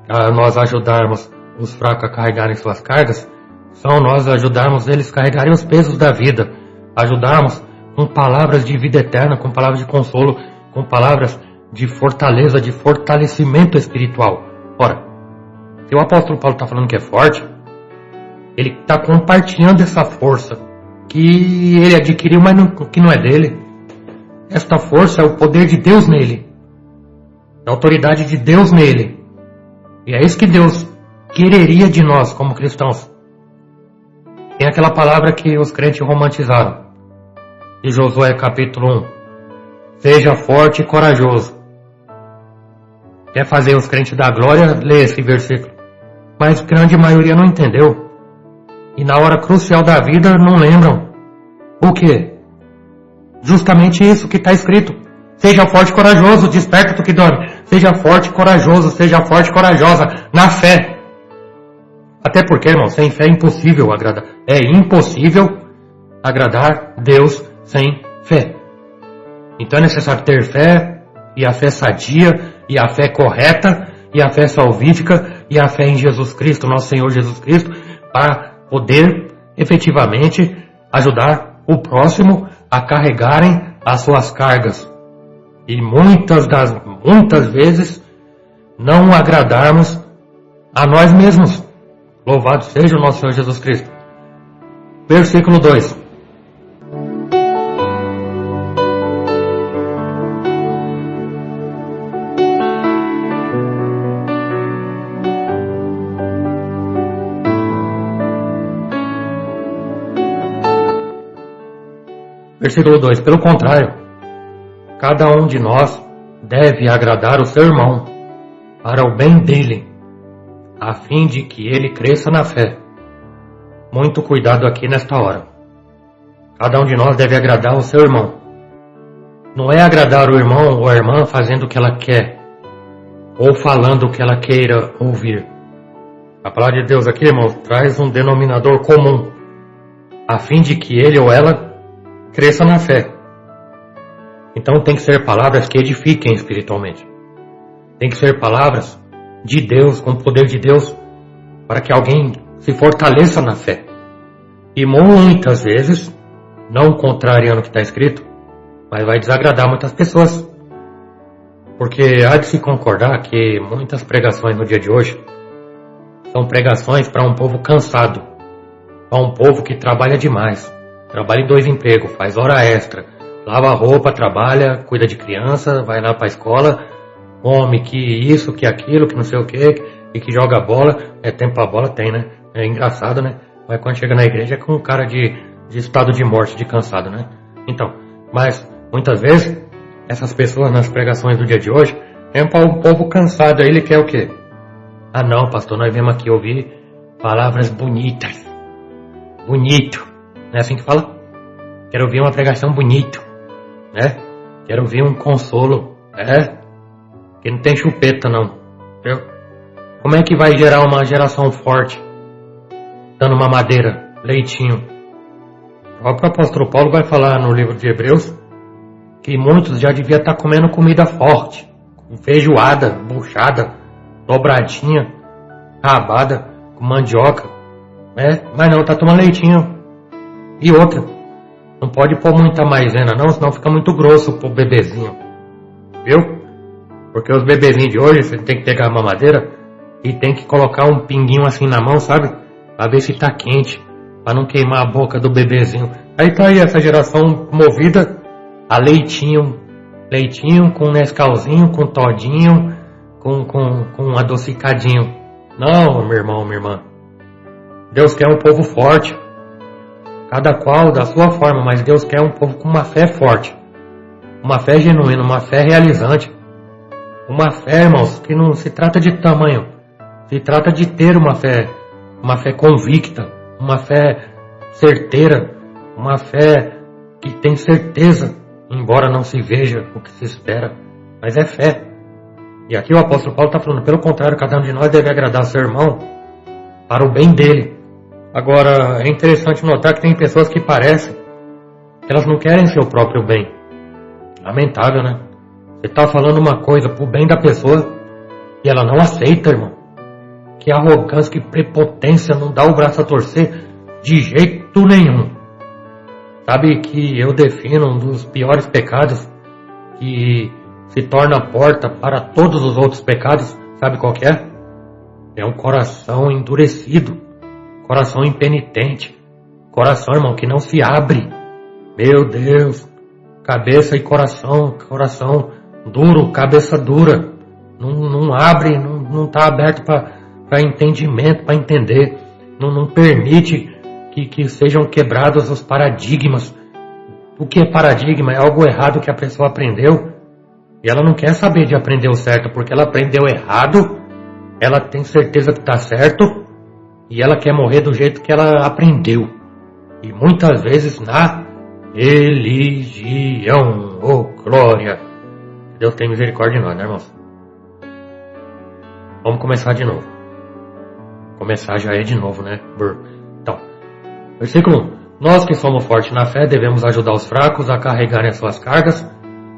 a nós ajudarmos os fracos a carregarem suas cargas, são nós ajudarmos eles a carregarem os pesos da vida, ajudarmos com palavras de vida eterna, com palavras de consolo, com palavras de fortaleza, de fortalecimento espiritual. Ora, se o apóstolo Paulo está falando que é forte, ele está compartilhando essa força que ele adquiriu, mas que não é dele. Esta força é o poder de Deus nele, a autoridade de Deus nele. E é isso que Deus quereria de nós como cristãos. Tem aquela palavra que os crentes romantizaram, de Josué capítulo 1. Seja forte e corajoso. Quer fazer os crentes da glória ler esse versículo, mas a grande maioria não entendeu. E na hora crucial da vida não lembram. O quê? Justamente isso que está escrito. Seja forte e corajoso, desperta tu que dorme. Seja forte e corajoso, seja forte e corajosa, na fé. Até porque, irmão, sem fé é impossível agradar. É impossível agradar Deus sem fé. Então é necessário ter fé, e a fé sadia, e a fé correta, e a fé salvífica, e a fé em Jesus Cristo, nosso Senhor Jesus Cristo, para poder efetivamente ajudar o próximo a carregarem as suas cargas. E muitas vezes não agradarmos a nós mesmos. Louvado seja o nosso Senhor Jesus Cristo. Versículo 2. Versículo 2. Pelo contrário, cada um de nós deve agradar o seu irmão para o bem dele, a fim de que ele cresça na fé. Muito cuidado aqui nesta hora. Cada um de nós deve agradar o seu irmão. Não é agradar o irmão ou a irmã fazendo o que ela quer, ou falando o que ela queira ouvir. A palavra de Deus aqui, irmãos, traz um denominador comum, a fim de que ele ou ela cresça na fé. Então tem que ser palavras que edifiquem espiritualmente. Tem que ser palavras de Deus, com o poder de Deus, para que alguém se fortaleça na fé. E muitas vezes, não contrariando o que está escrito, mas vai desagradar muitas pessoas. Porque há de se concordar que muitas pregações no dia de hoje são pregações para um povo cansado, para um povo que trabalha demais. Trabalha em 2 empregos, faz hora extra, lava roupa, trabalha, cuida de criança, vai lá para a escola, come que isso, que aquilo, que não sei o que, e que joga bola. É tempo pra bola? Tem, né? É engraçado, né? Mas quando chega na igreja é com um cara de estado de morte, de cansado, né? Então, mas muitas vezes essas pessoas nas pregações do dia de hoje é um povo cansado. Aí ele quer o quê? Ah não, pastor, nós viemos aqui ouvir palavras bonitas. Bonito. Não é assim que fala? Quero ouvir uma pregação bonito, né? Quero ouvir um consolo, que não tem chupeta não, entendeu? Como é que vai gerar uma geração forte dando uma madeira, leitinho? O próprio apóstolo Paulo vai falar no livro de Hebreus que muitos já deviam estar comendo comida forte, feijoada, buchada, dobradinha, rabada, com mandioca, né? Mas não, tá tomando leitinho. E outra, não pode pôr muita maisena não, senão fica muito grosso pro bebezinho. Viu? Porque os bebezinhos de hoje, você tem que pegar a mamadeira e tem que colocar um pinguinho assim na mão, sabe? Pra ver se tá quente, pra não queimar a boca do bebezinho. Aí tá aí essa geração movida a leitinho. Leitinho com Nescauzinho, com todinho, com adocicadinho. Não, meu irmão, minha irmã. Deus quer um povo forte. Cada qual da sua forma, mas Deus quer um povo com uma fé forte, uma fé genuína, uma fé realizante, uma fé, irmãos, que não se trata de tamanho, se trata de ter uma fé convicta, uma fé certeira, uma fé que tem certeza, embora não se veja o que se espera, mas é fé. E aqui o apóstolo Paulo está falando, pelo contrário, cada um de nós deve agradar seu irmão para o bem dele. Agora, é interessante notar que tem pessoas que parecem que elas não querem seu próprio bem. Lamentável, né? Você está falando uma coisa pro bem da pessoa e ela não aceita, irmão. Que arrogância, que prepotência, não dá o braço a torcer de jeito nenhum. Sabe que eu defino um dos piores pecados que se torna a porta para todos os outros pecados. Sabe qual que é? É um coração endurecido, coração impenitente, coração, irmão, que não se abre. Meu Deus, cabeça e coração duro, cabeça dura, não abre, não está aberto para entendimento, para entender, não permite que sejam quebrados os paradigmas. O que é paradigma? É algo errado que a pessoa aprendeu e ela não quer saber de aprender o certo, porque ela aprendeu errado, ela tem certeza que está certo e ela quer morrer do jeito que ela aprendeu. E muitas vezes na religião. Oh, glória! Deus tem misericórdia de nós, né, irmãos? Vamos começar de novo. Começar já é de novo, né? Então, versículo 1. Nós que somos fortes na fé devemos ajudar os fracos a carregarem as suas cargas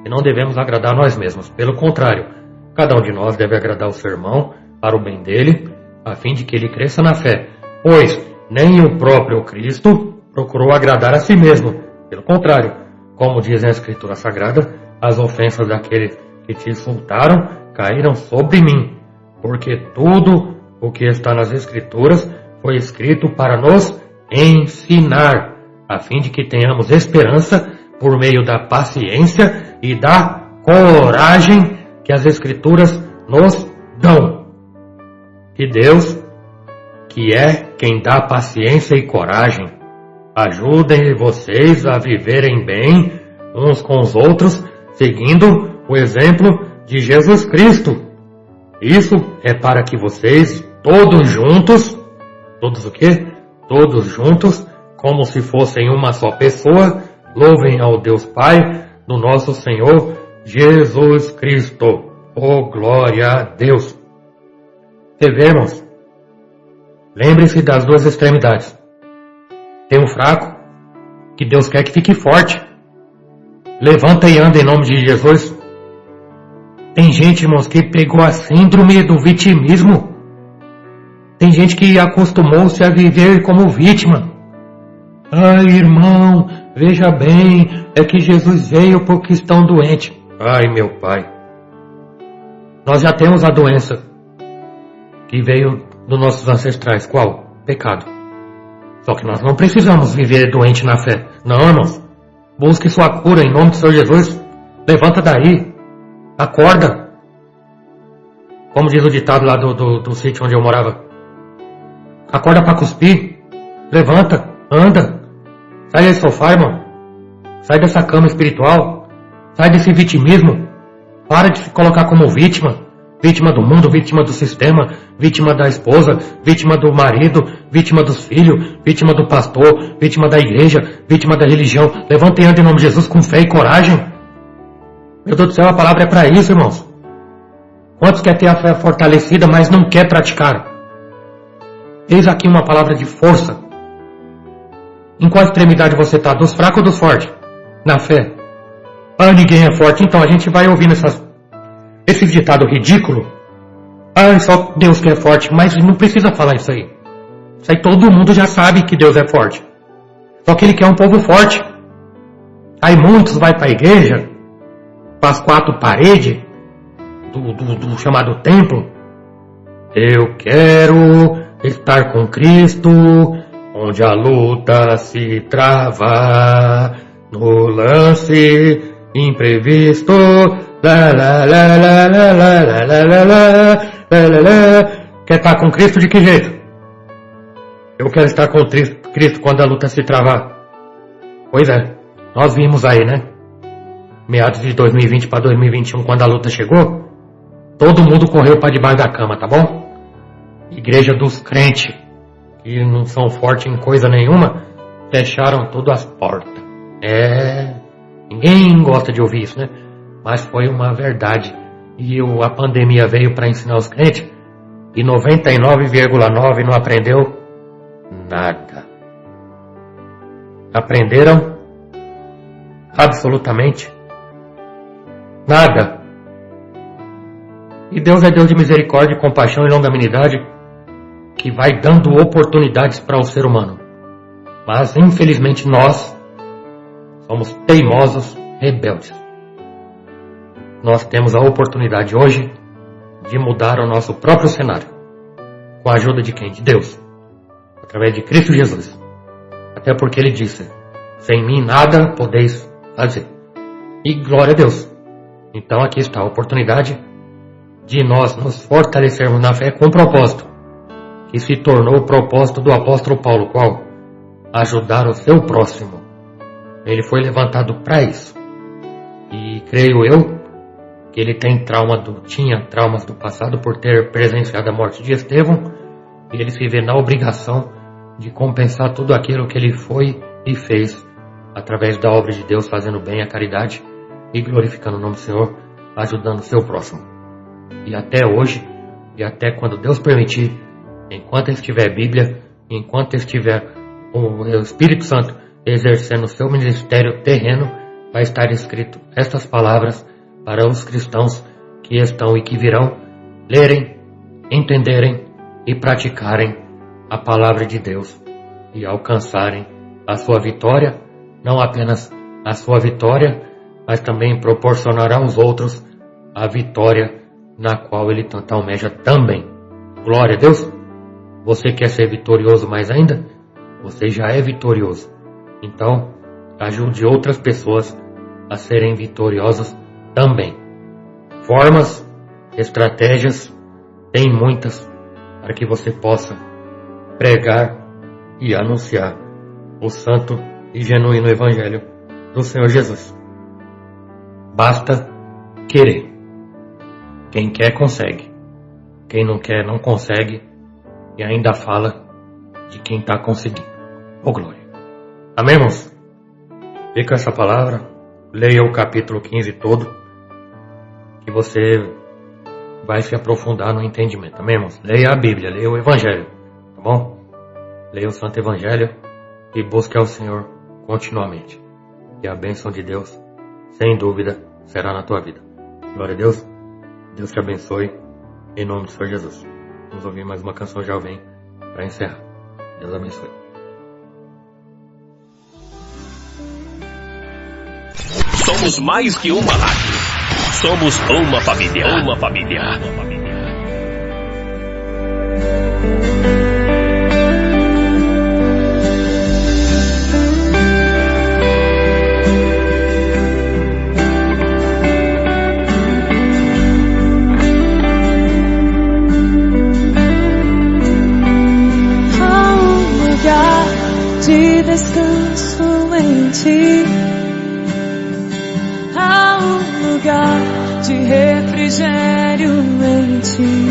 e não devemos agradar nós mesmos. Pelo contrário, cada um de nós deve agradar o seu irmão para o bem dele, a fim de que ele cresça na fé. Pois nem o próprio Cristo procurou agradar a si mesmo. Pelo contrário, como diz a Escritura Sagrada, as ofensas daqueles que te insultaram caíram sobre mim, porque tudo o que está nas Escrituras foi escrito para nos ensinar, a fim de que tenhamos esperança por meio da paciência e da coragem que as Escrituras nos dão. E Deus, que é quem dá paciência e coragem, ajudem vocês a viverem bem uns com os outros, seguindo o exemplo de Jesus Cristo. Isso é para que vocês todos juntos, todos o quê? Todos juntos, como se fossem uma só pessoa, louvem ao Deus Pai do nosso Senhor Jesus Cristo. Oh, glória a Deus! Você vê, irmãos? Lembre-se das duas extremidades. Tem um fraco, que Deus quer que fique forte. Levanta e anda em nome de Jesus. Tem gente, irmãos, que pegou a síndrome do vitimismo. Tem gente que acostumou-se a viver como vítima. Ai, irmão, veja bem, é que Jesus veio porque estão doentes. Ai, meu pai. Nós já temos a doença que veio dos nossos ancestrais. Qual? Pecado. Só que nós não precisamos viver doente na fé. Não, irmãos. Busque sua cura em nome do Senhor Jesus. Levanta daí. Acorda. Como diz o ditado lá do sítio onde eu morava. Acorda para cuspir. Levanta. Anda. Sai desse sofá, irmão. Sai dessa cama espiritual. Sai desse vitimismo. Para de se colocar como vítima. Vítima do mundo, vítima do sistema, vítima da esposa, vítima do marido, vítima dos filhos, vítima do pastor, vítima da igreja, vítima da religião. Levanta e anda em nome de Jesus com fé e coragem. Meu Deus do céu, a palavra é para isso, irmãos. Quantos quer ter a fé fortalecida, mas não quer praticar? Eis aqui uma palavra de força. Em qual extremidade você está? Dos fracos ou dos fortes? Na fé. Ah, ninguém é forte. Então a gente vai ouvindo esse ditado ridículo. Ah, só Deus que é forte. Mas não precisa falar isso aí. Isso aí todo mundo já sabe que Deus é forte. Só que Ele quer um povo forte. Aí muitos vai para a igreja, para as quatro paredes do chamado templo. Eu quero estar com Cristo, onde a luta se trava, no lance imprevisto. La, la, la, la, la, la, la, la, la, la, la, la. Quer estar com Cristo de que jeito? Eu quero estar com Cristo quando a luta se travar. Pois é, nós vimos aí, né? Meados de 2020 para 2021, quando a luta chegou, todo mundo correu para debaixo da cama, tá bom? Igreja dos crentes, que não são fortes em coisa nenhuma, fecharam todas as portas. Ninguém gosta de ouvir isso, né? Mas foi uma verdade. E a pandemia veio para ensinar os crentes. E 99,9% não aprendeu nada. Aprenderam absolutamente nada. E Deus é Deus de misericórdia, compaixão e longanimidade, que vai dando oportunidades para o ser humano. Mas infelizmente nós somos teimosos, rebeldes. Nós temos a oportunidade hoje de mudar o nosso próprio cenário. Com a ajuda de quem? De Deus. Através de Cristo Jesus. Até porque Ele disse, sem mim nada podeis fazer. E glória a Deus. Então aqui está a oportunidade de nós nos fortalecermos na fé com um propósito, que se tornou o propósito do apóstolo Paulo, qual? Ajudar o seu próximo. Ele foi levantado para isso. E creio eu que ele tinha traumas do passado por ter presenciado a morte de Estevão, e ele se vê na obrigação de compensar tudo aquilo que ele foi e fez através da obra de Deus, fazendo bem a caridade e glorificando o nome do Senhor, ajudando o seu próximo. E até hoje, e até quando Deus permitir, enquanto estiver Bíblia, enquanto estiver o Espírito Santo exercendo o seu ministério terreno, vai estar escrito estas palavras para os cristãos que estão e que virão lerem, entenderem e praticarem a palavra de Deus e alcançarem a sua vitória, não apenas a sua vitória, mas também proporcionar aos outros a vitória na qual ele tanto almeja também. Glória a Deus! Você quer ser vitorioso mais ainda? Você já é vitorioso. Então, ajude outras pessoas a serem vitoriosas também. Formas, estratégias, tem muitas para que você possa pregar e anunciar o santo e genuíno Evangelho do Senhor Jesus. Basta querer. Quem quer, consegue. Quem não quer, não consegue. E ainda fala de quem está conseguindo. Ô glória. Amém, irmãos? Fica essa palavra. Leia o capítulo 15 todo, que você vai se aprofundar no entendimento. Amém, irmãos? Leia a Bíblia, leia o Evangelho. Tá bom? Leia o Santo Evangelho e busque ao Senhor continuamente. E a bênção de Deus, sem dúvida, será na tua vida. Glória a Deus. Deus te abençoe. Em nome do Senhor Jesus. Vamos ouvir mais uma canção, já vem para encerrar. Deus abençoe. Somos mais que uma rádio. Somos uma família. Uma família. Há um lugar de descanso em ti. Há um lugar de refrigério em ti.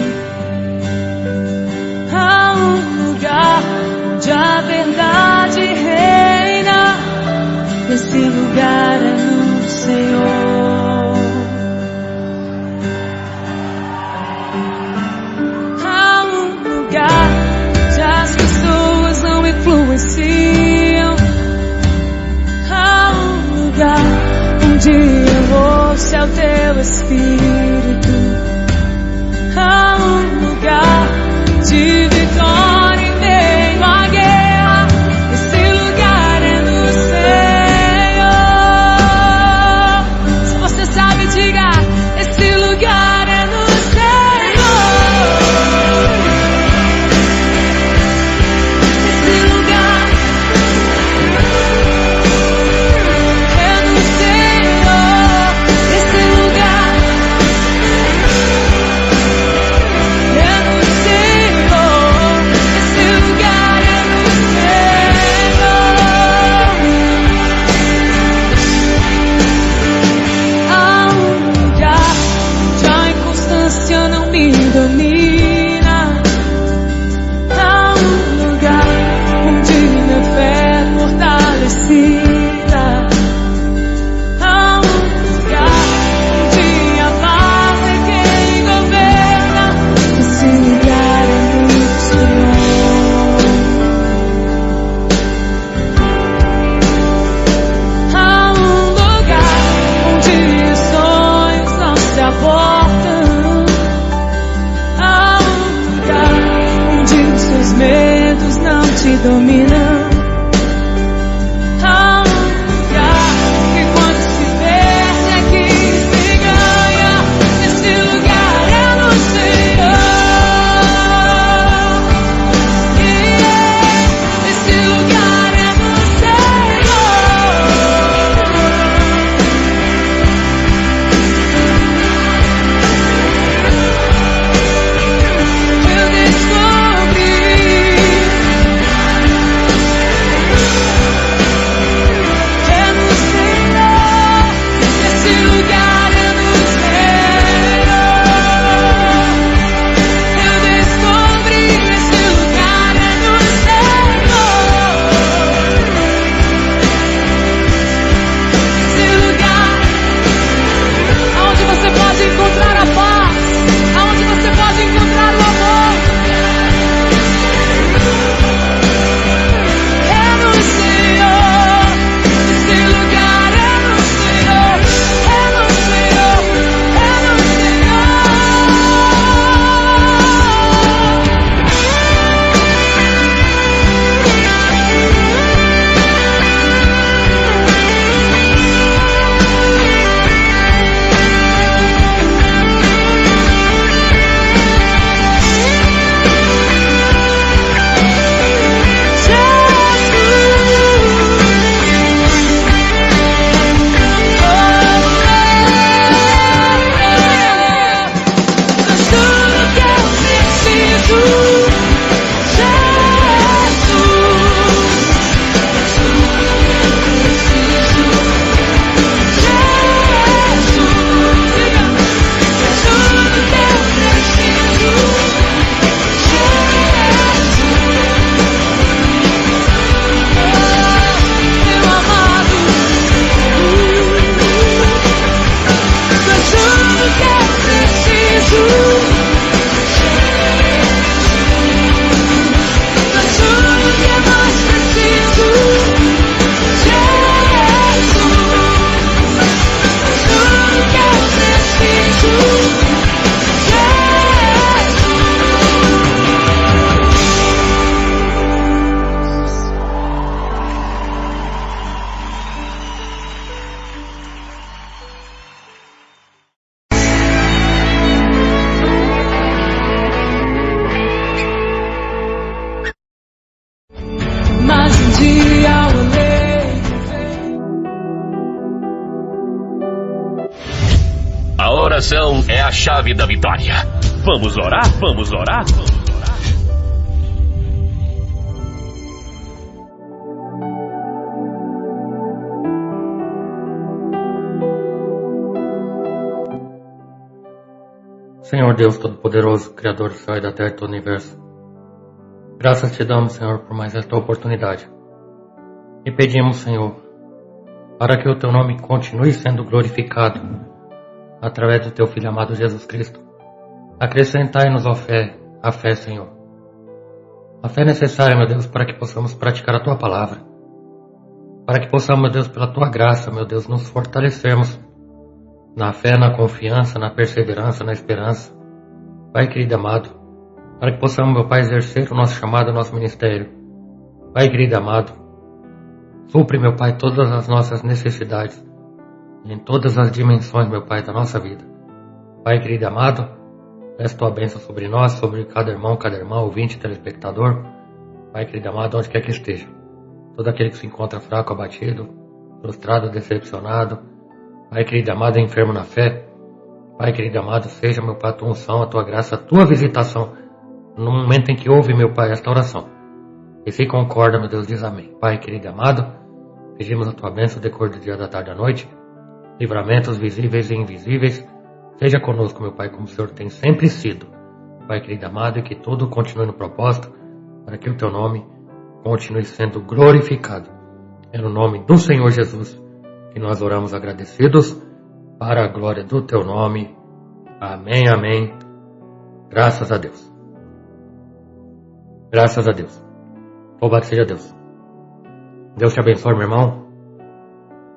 Há um lugar onde a verdade reina. Esse lugar é no Senhor. Há um lugar onde as pessoas não influenciam. Há um lugar onde eu ouço ao teu Espírito. Há um lugar de vitória em meio à guerra. Esse lugar é no Senhor. Se você sabe, diga: esse lugar é no Senhor. Esse lugar é no Senhor. Esse lugar é no Senhor. Esse lugar é no Senhor. Há um lugar onde a inconstância não me domina. Há um lugar onde minha fé é fortalecida. Há um lugar onde a paz é quem governa. Esse lugar é no Senhor. Há um lugar onde os sonhos não se abortam. Há um lugar onde os seus medos não te dominam. Há um lugar oração é a chave da vitória. Vamos orar? Vamos orar? Senhor Deus Todo-Poderoso, Criador do céu e da terra e do universo, graças te damos, Senhor, por mais esta oportunidade. E pedimos, Senhor, para que o teu nome continue sendo glorificado através do teu Filho amado Jesus Cristo. Acrescentai-nos a fé, Senhor. A fé necessária, meu Deus, para que possamos praticar a tua palavra. Para que possamos, meu Deus, pela tua graça, meu Deus, nos fortalecermos na fé, na confiança, na perseverança, na esperança. Pai querido amado, para que possamos, meu Pai, exercer o nosso chamado, o nosso ministério. Pai querido amado, supre, meu Pai, todas as nossas necessidades, em todas as dimensões, meu Pai, da nossa vida. Pai querido amado, peço tua bênção sobre nós, sobre cada irmão, ouvinte, telespectador. Pai querido amado, onde quer que esteja. Todo aquele que se encontra fraco, abatido, frustrado, decepcionado. Pai querido amado, enfermo na fé. Pai querido amado, seja, meu Pai, a tua unção, a tua graça, a tua visitação no momento em que ouve, meu Pai, esta oração. E se concorda, meu Deus, diz amém. Pai querido amado, pedimos a tua bênção, decor do dia, da tarde, da noite, livramentos visíveis e invisíveis. Seja conosco, meu Pai, como o Senhor tem sempre sido. Pai querido amado, e que tudo continue no propósito, para que o teu nome continue sendo glorificado. É no nome do Senhor Jesus que nós oramos agradecidos, para a glória do teu nome. Amém, amém. Graças a Deus. Graças a Deus. Louvado seja Deus. Deus te abençoe, meu irmão.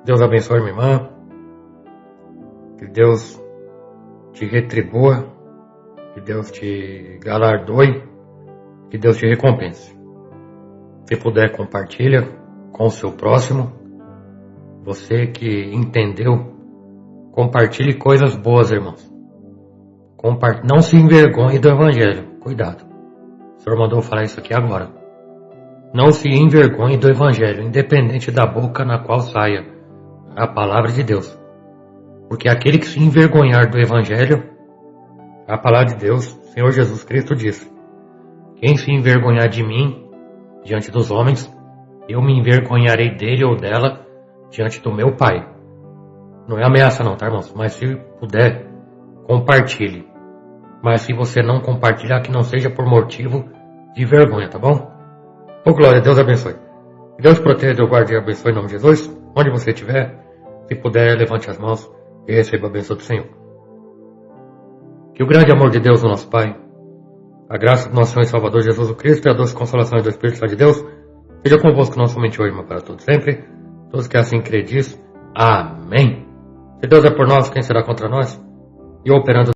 Deus abençoe, minha irmã. Que Deus te retribua. Que Deus te galardoe. Que Deus te recompense. Se puder, compartilha com o seu próximo. Você que entendeu, compartilhe coisas boas, irmãos. Não se envergonhe do Evangelho. Cuidado. O Senhor mandou falar isso aqui agora. Não se envergonhe do Evangelho, independente da boca na qual saia a palavra de Deus. Porque aquele que se envergonhar do Evangelho, a palavra de Deus, Senhor Jesus Cristo disse: quem se envergonhar de mim diante dos homens, eu me envergonharei dele ou dela diante do meu Pai. Não é ameaça não, tá, irmãos? Mas se puder, compartilhe. Mas se você não compartilhar, que não seja por motivo de vergonha, tá bom? Ô glória, Deus abençoe. Deus proteja, Deus guarde e abençoe em nome de Jesus. Onde você estiver, se puder, levante as mãos e receba a bênção do Senhor. Que o grande amor de Deus, o nosso Pai, a graça do nosso Senhor e Salvador Jesus Cristo e a doce consolação do Espírito Santo de Deus seja convosco não somente hoje, mas para todos sempre. Todos que assim credis. Amém. Se Deus é por nós, quem será contra nós? E operando